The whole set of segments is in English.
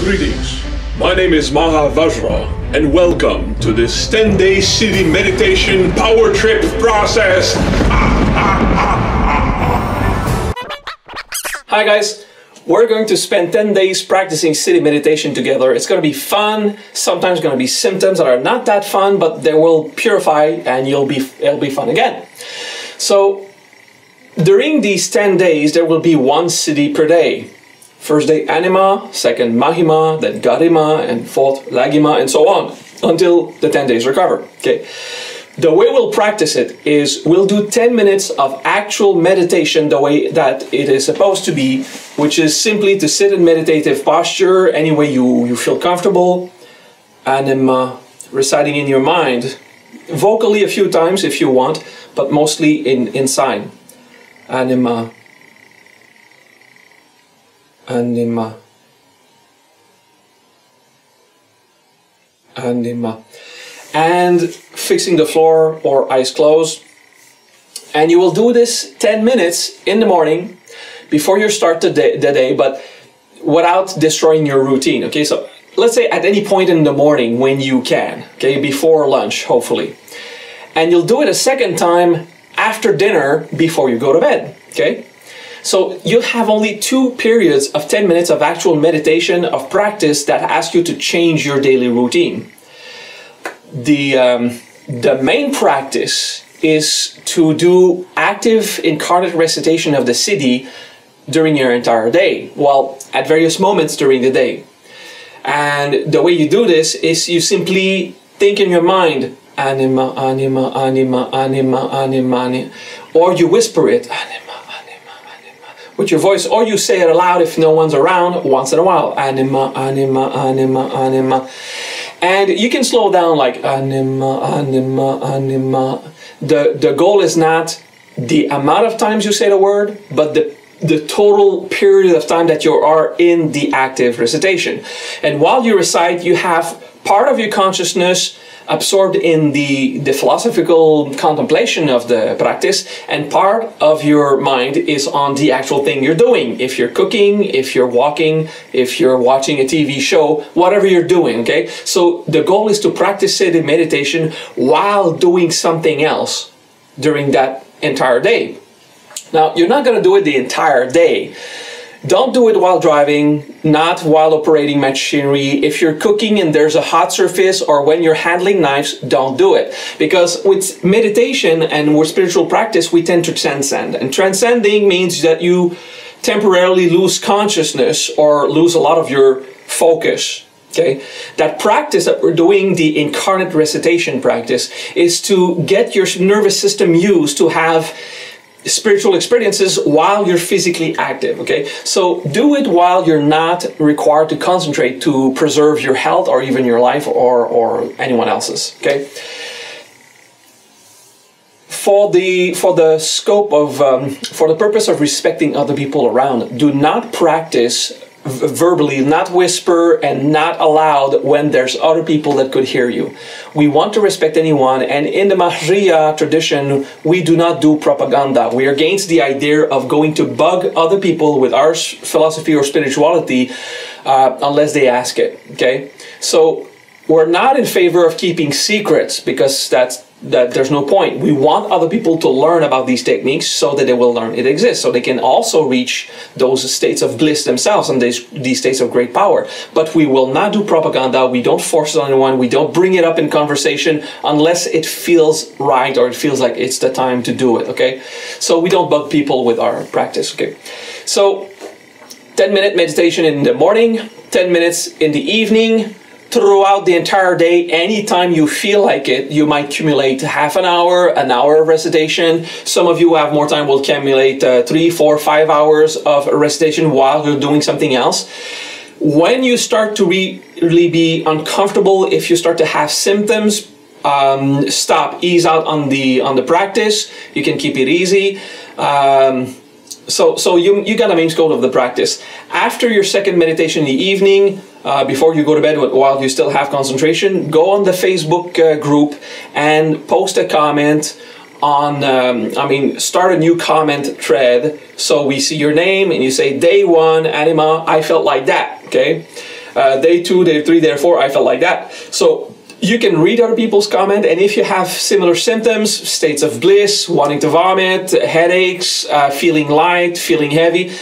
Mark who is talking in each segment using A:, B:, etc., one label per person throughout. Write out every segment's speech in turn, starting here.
A: Greetings. My name is Maha Vajra, and welcome to this 10-day Siddhi meditation power trip process.
B: Hi guys, we're going to spend 10 days practicing Siddhi meditation together. It's going to be fun. Sometimes going to be symptoms that are not that fun, but they will purify and it'll be fun again. So during these 10 days, there will be one Siddhi per day. First day Anima, second Mahima, then Garima, and fourth Lagima, and so on, until the 10 days recover. Okay. The way we'll practice it is we'll do 10 minutes of actual meditation the way that it is supposed to be, which is simply to sit in meditative posture any way you feel comfortable, and then reciting in your mind, vocally a few times if you want, but mostly in sign. Anima. Anima, Anima, and fixing the floor or eyes closed. And you will do this 10 minutes in the morning before you start the day, but without destroying your routine. Okay, so let's say at any point in the morning when you can, okay, before lunch, hopefully. And you'll do it a second time after dinner before you go to bed, okay? So you have only 2 periods of 10 minutes of actual meditation, of practice that ask you to change your daily routine. The main practice is to do active incarnate recitation of the Siddhi during your entire day, well, at various moments during the day. And the way you do this is you simply think in your mind, Anima, Anima, Anima, Anima, Anima, Anima, or you whisper it, Anima, with your voice, or you say it aloud if no one's around once in a while. Anima, Anima, Anima, Anima. And you can slow down like Anima, Anima, Anima. The goal is not the amount of times you say the word, but the total period of time that you are in the active recitation. And while you recite, you have part of your consciousness absorbed in the philosophical contemplation of the practice, and part of your mind is on the actual thing you're doing. If you're cooking, if you're walking, if you're watching a TV show, whatever you're doing, okay? So the goal is to practice Siddhi meditation while doing something else during that entire day. Now, you're not going to do it the entire day. Don't do it while driving, not while operating machinery. If you're cooking and there's a hot surface, or when you're handling knives, don't do it. Because with meditation and with spiritual practice, we tend to transcend. And transcending means that you temporarily lose consciousness or lose a lot of your focus. Okay? That practice that we're doing, the incarnate recitation practice, is to get your nervous system used to have spiritual experiences while you're physically active, okay? So do it while you're not required to concentrate to preserve your health or even your life or anyone else's, okay? For the scope of, for the purpose of respecting other people around, do not practice verbally, not whisper and not aloud when there's other people that could hear you. We want to respect anyone, and in the Maha tradition, we do not do propaganda. We are against the idea of going to bug other people with our philosophy or spirituality unless they ask it, okay? So we're not in favor of keeping secrets, because there's no point. We want other people to learn about these techniques so that they will learn it exists, so they can also reach those states of bliss themselves and these states of great power. But we will not do propaganda. We don't force it on anyone. We don't bring it up in conversation unless it feels right or it feels like it's the time to do it, okay? So we don't bug people with our practice, okay? So 10-minute meditation in the morning, 10 minutes in the evening. Throughout the entire day, anytime you feel like it, you might accumulate half an hour of recitation. Some of you who have more time will accumulate 3, 4, 5 hours of recitation while you're doing something else. When you start to really be uncomfortable, if you start to have symptoms, stop, ease out on the practice. You can keep it easy. So you got a main goal of the practice. After your second meditation in the evening, before you go to bed, while you still have concentration, go on the Facebook group and post a comment on, start a new comment thread so we see your name and you say, day 1, Anima, I felt like that, okay? Day 2, day 3, day 4, I felt like that. So you can read other people's comment, and if you have similar symptoms, states of bliss, wanting to vomit, headaches, feeling light, feeling heavy,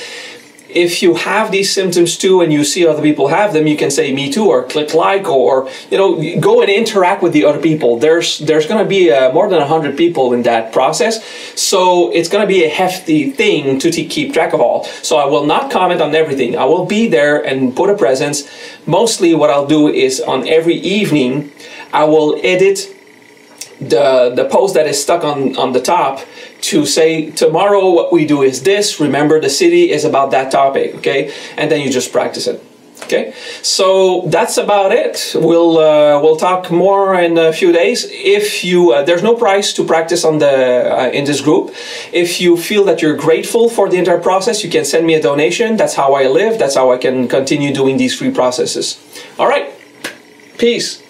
B: if you have these symptoms too and you see other people have them, you can say me too, or click like, or go and interact with the other people. There's going to be more than 100 people in that process, so it's going to be a hefty thing to keep track of all. So I will not comment on everything. I will be there and put a presence. Mostly what I'll do is on every evening I will edit the post that is stuck on the top to say, tomorrow what we do is this, remember the Siddhi is about that topic, okay? And then you just practice it, okay? So that's about it. We'll talk more in a few days. If you there's no price to practice on the in this group. If you feel that you're grateful for the entire process, you can send me a donation. That's how I live. That's how I can continue doing these free processes. All right, peace.